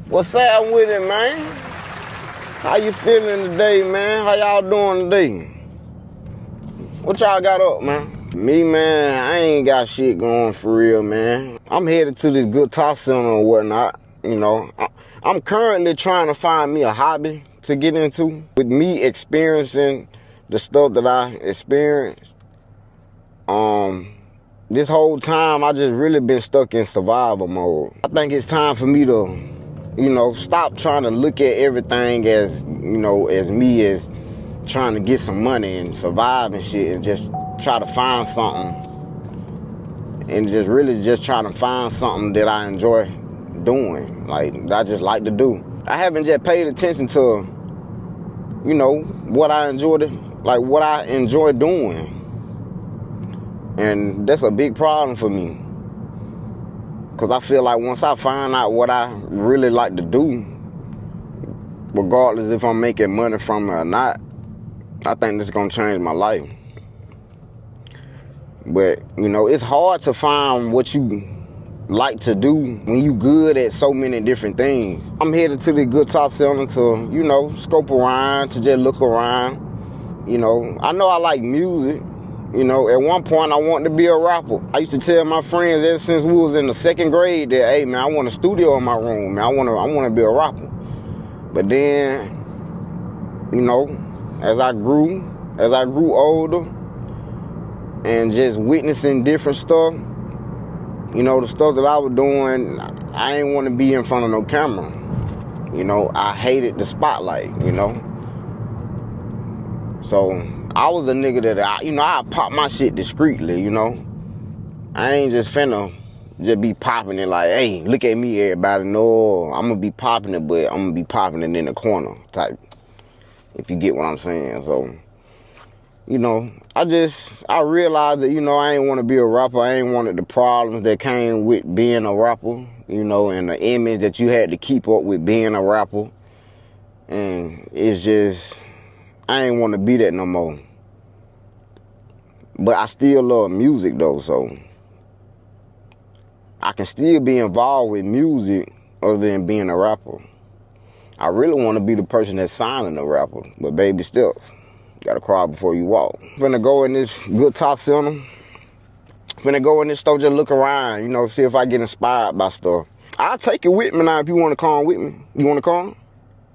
What's up with it, man? How you feeling today, man? How y'all doing today? What y'all got up, man? Me, man, I ain't got shit going for real, man. I'm headed to this Guitar Center or whatnot. You know, I'm currently trying to find me a hobby to get into. With me experiencing the stuff that I experienced, this whole time I just really been stuck in survival mode. I think it's time for me to, you know, stop trying to look at everything as, you know, as me as trying to get some money and survive and shit, and just try to find something, and just really just trying to find something that I enjoy doing, like that I just like to do. I haven't just paid attention to, you know, what I enjoy doing, and that's a big problem for me. Because I feel like once I find out what I really like to do, regardless if I'm making money from it or not, I think this is going to change my life. But, you know, it's hard to find what you like to do when you good at so many different things. I'm headed to the Guitar Center to, you know, scope around, to just look around. You know I like music. You know, at one point I wanted to be a rapper. I used to tell my friends ever since we was in the 2nd grade that, hey man, I want a studio in my room, man. I want to be a rapper. But then, you know, as I grew older and just witnessing different stuff, you know, the stuff that I was doing, I ain't want to be in front of no camera. You know, I hated the spotlight, you know. So I was a nigga that I pop my shit discreetly, you know. I ain't just finna just be popping it like, hey, look at me, everybody. No, I'm gonna be popping it, but I'm gonna be popping it in the corner type, if you get what I'm saying. So, you know, I realized that, you know, I ain't want to be a rapper. I ain't wanted the problems that came with being a rapper, you know, and the image that you had to keep up with being a rapper. And it's just, I ain't want to be that no more. But I still love music though, so I can still be involved with music other than being a rapper. I really want to be the person that's signing a rapper, but baby steps. Gotta crawl before you walk. Finna go in this Guitar Center. Finna go in this store, just look around, you know, see if I get inspired by stuff. I'll take it with me now if you want to come with me. You want to come?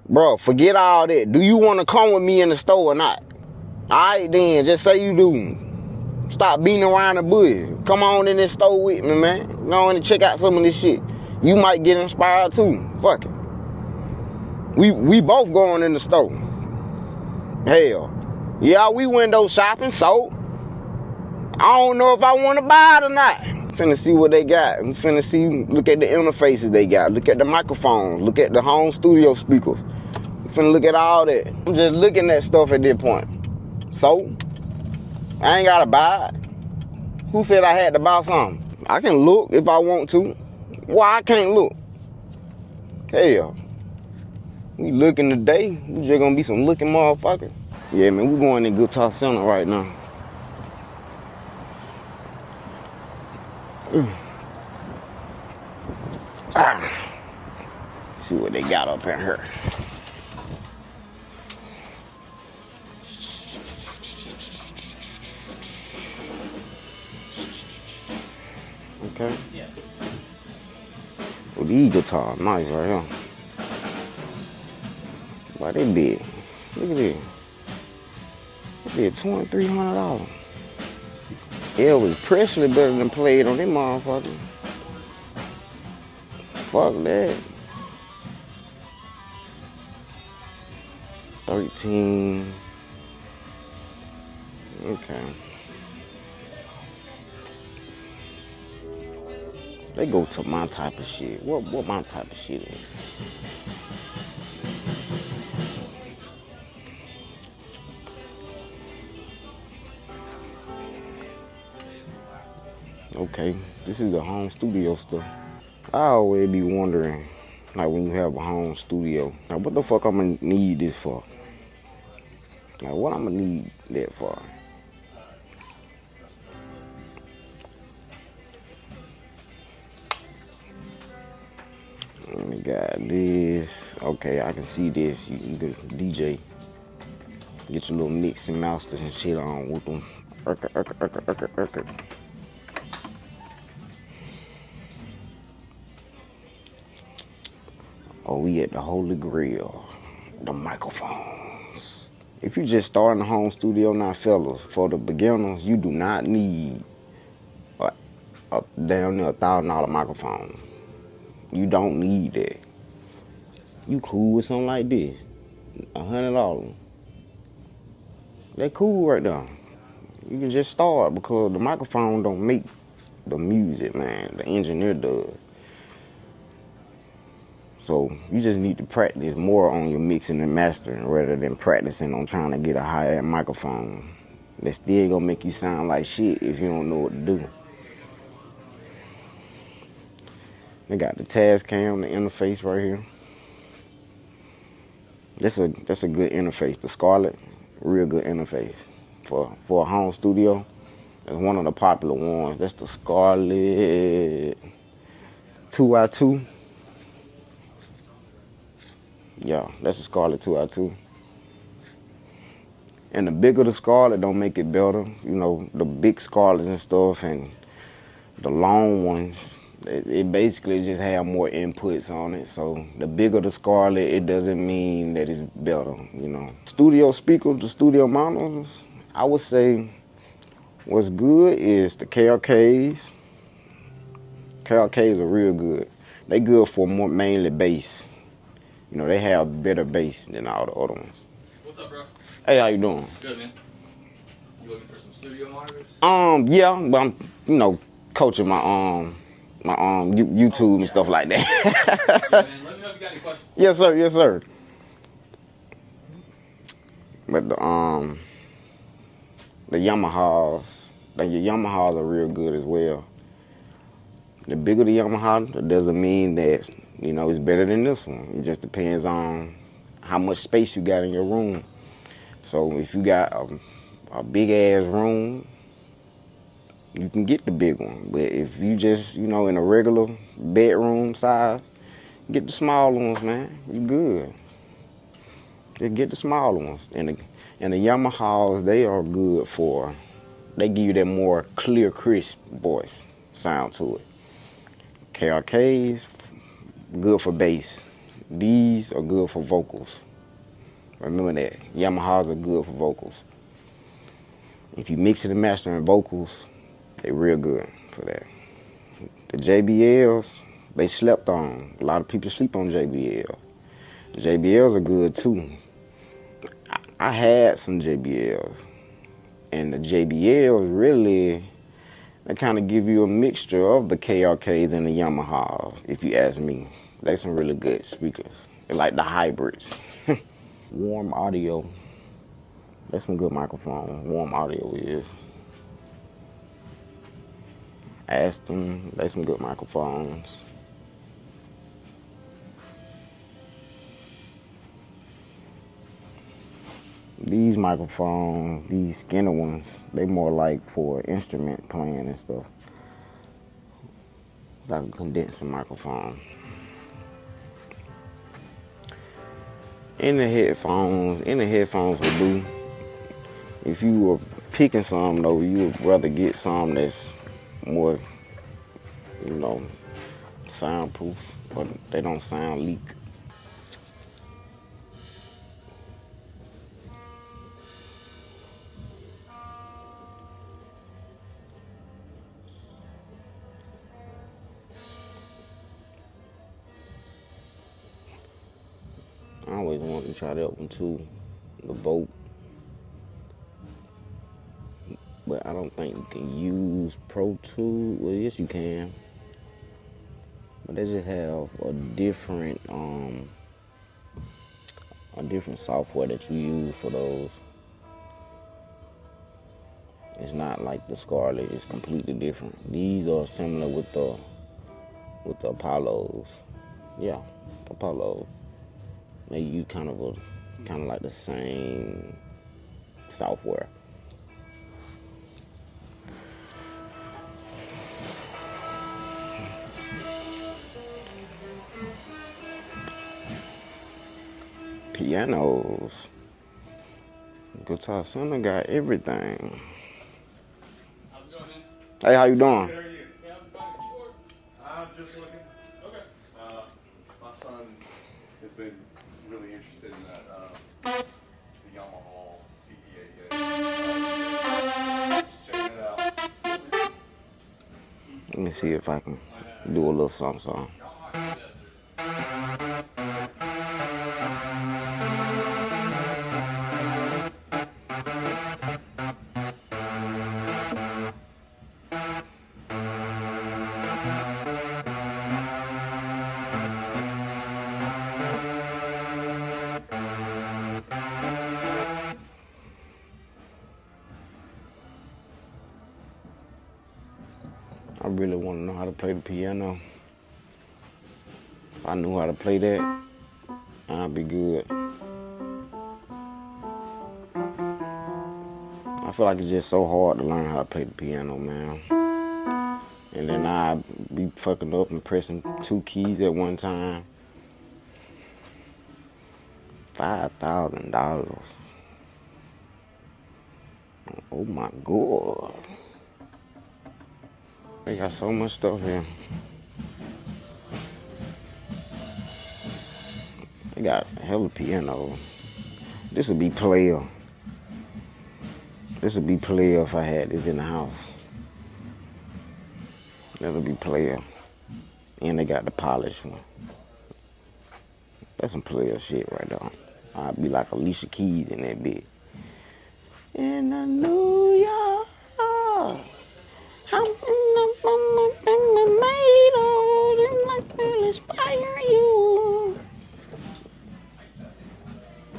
Bro, forget all that. Do you want to come with me in the store or not? All right then, just say you do. Stop beating around the bush. Come on in this store with me, man. Go on and check out some of this shit. You might get inspired too. Fuck it. We both going in the store. Hell. Yeah, we window shopping, so I don't know if I want to buy it or not. Finna see what they got. I'm finna see, look at the interfaces they got. Look at the microphones. Look at the home studio speakers. I'm finna look at all that. I'm just looking at stuff at this point. So, I ain't gotta buy it. Who said I had to buy something? I can look if I want to. Why I can't look? Hell, we looking today. We just gonna be some looking motherfuckers. Yeah, man, we going in Guitar Center right now. See what they got up in here. Okay. Yeah. Oh, these guitars, nice right here. Why they big? Look at this. They did $2,300. Elvis Presley better than played on them motherfuckers. Fuck that. 13. Okay. They go to my type of shit. What my type of shit is? Okay, this is the home studio stuff. I always be wondering, like when you have a home studio, like what the fuck I'm gonna need this for? Like what I'm gonna need that for? Let me Got this. Okay, I can see this. You can DJ. Get your little mixing masters and shit on with them. Oh, we at the Holy Grail. The microphones. If you just starting a home studio now, fellas, for the beginners, you do not need a down near $1,000 microphone. You don't need that. You cool with something like this, $100. That cool right there. You can just start because the microphone don't make the music, man. The engineer does. So you just need to practice more on your mixing and mastering rather than practicing on trying to get a high-end microphone. That's still gonna make you sound like shit if you don't know what to do. They got the Tascam, the interface right here. That's a good interface. The Scarlett, real good interface for a home studio. It's one of the popular ones. That's the Scarlett 2i2. Yeah, that's the Scarlett 2i2. And the bigger the Scarlett don't make it better. You know, the big Scarletts and stuff and the long ones, it basically just have more inputs on it. So the bigger the Scarlett, it doesn't mean that it's better, you know. Studio speakers, the studio models, I would say what's good is the KRKs. KRKs are real good. They good for more mainly bass. You know, they have better bass than all the other ones. What's up, bro? Hey, how you doing? Good, man. You looking for some studio monitors? Yeah, but I'm, you know, coaching my YouTube and stuff like that. Yeah, man. Let me know if you got any questions. Yes, sir. Yes, sir. But the Yamahas, your Yamahas are real good as well. The bigger the Yamaha, that doesn't mean that, you know, it's better than this one. It just depends on how much space you got in your room. So if you got a big ass room, you can get the big one. But if you just, you know, in a regular bedroom size, get the small ones, man. You good. Just get the smaller ones. And the Yamahas, they are good for, they give you that more clear, crisp voice sound to it. KRKs, good for bass. These are good for vocals. Remember that. Yamahas are good for vocals. If you mix it and mastering vocals, they real good for that. The JBLs, they slept on. A lot of people sleep on JBL. The JBLs are good too. I had some JBLs. And the JBLs really, they kind of give you a mixture of the KRKs and the Yamahas, if you ask me. They some really good speakers. They're like the hybrids. Warm Audio. That's some good microphone. Warm Audio is. Aston, they some good microphones. These microphones, these Skinner ones, they more like for instrument playing and stuff. Like a condenser microphone. In the headphones will do. If you were picking some though, you would rather get some that's more, you know, soundproof, but they don't sound leak. I always wanted to try that one too, the Vote. But I don't think you can use Pro Tools. Well, yes you can. But they just have a different software that you use for those. It's not like the Scarlett, it's completely different. These are similar with the Apollos. Yeah, Apollo. They use kind of like the same software. pianos. Guitar Center got everything. How's it going, man? Hey, how you doing? How are you? Yeah, I'm buying a keyboard. I'm just looking. Okay. My son has been really interested in that the Yamaha CE8. Just checking it out. Let me see if I can do a little something. I really want to know how to play the piano. If I knew how to play that, I'd be good. I feel like it's just so hard to learn how to play the piano, man. And then I'd be fucking up and pressing 2 keys at one time. $5,000. Oh my God. They got so much stuff here. They got a hell of a piano. This would be player. This would be player if I had this in the house. That would be player. And they got the polished one. That's some player shit right there. I'd be like Alicia Keys in that bit. In a New York, I'm made of and like will inspire you.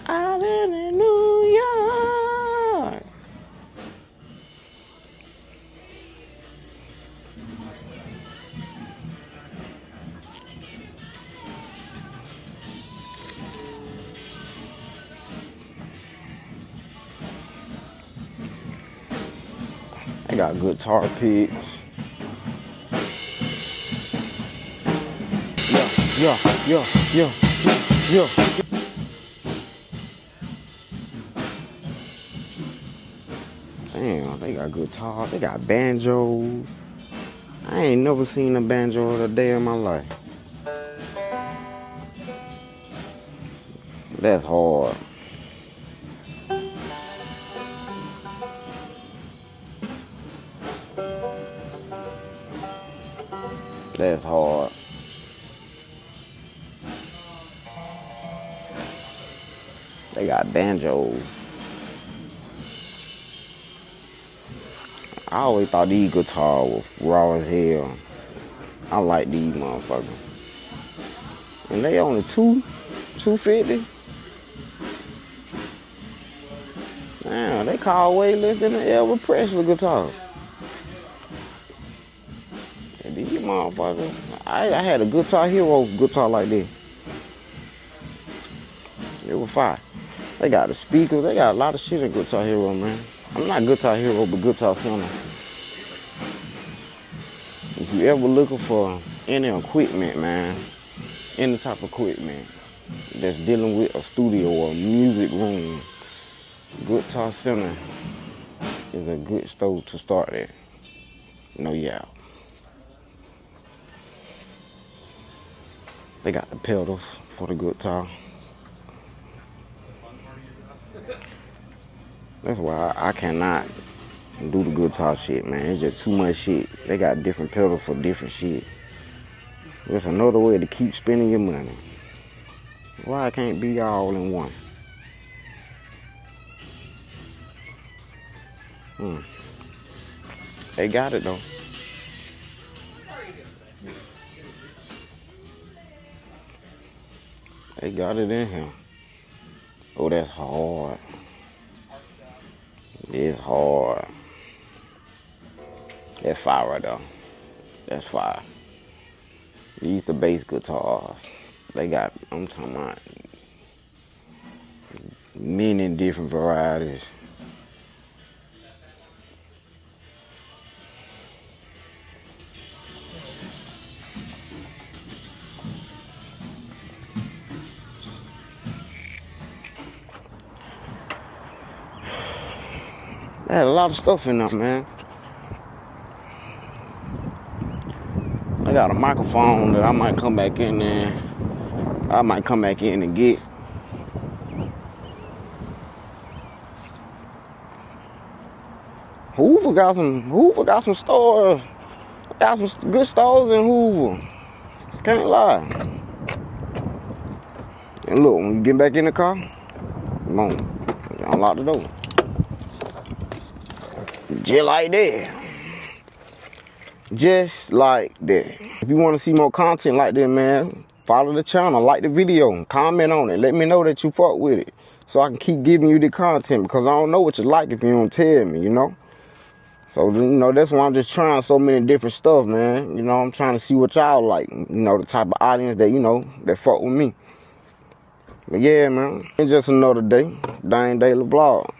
Out in New York. They got guitar picks. Yeah. Damn, they got guitar. They got banjos. I ain't never seen a banjo a day in my life. That's hard. That's hard. They got banjos. I always thought these guitars were raw as hell. I like these motherfuckers. And they only $250. Damn, they call way less than an Elvis Presley guitar. And these motherfuckers, I had a Guitar Hero guitar like this. It was fire. They got the speakers. They got a lot of shit in Guitar Hero, man. I'm not Guitar Hero, but Guitar Center. If you ever looking for any equipment, man, any type of equipment that's dealing with a studio or a music room, Guitar Center is a good store to start at. No doubt. They got the pedals for the guitar. That's why I cannot do the guitar shit, man. It's just too much shit. They got different pedals for different shit. There's another way to keep spending your money. Why it can't be all in one? They got it though. They got it in here. Oh, that's hard. It's hard. That's fire right there. That's fire. These the bass guitars. They got, I'm talking about many different varieties. I had a lot of stuff in there, man. I got a microphone that I might come back in there. I might come back in and get. Hoover got some stores. Got some good stores in Hoover. Can't lie. And look, when you get back in the car, come on, unlock the door. Just like that. Just like that. If you want to see more content like that, man, follow the channel, like the video, comment on it. Let me know that you fuck with it, so I can keep giving you the content, because I don't know what you like if you don't tell me, you know. So, you know, that's why I'm just trying so many different stuff, man. You know, I'm trying to see what y'all like, you know, the type of audience that, you know, that fuck with me. But yeah, man, it's just another day, Dane Daily Vlog.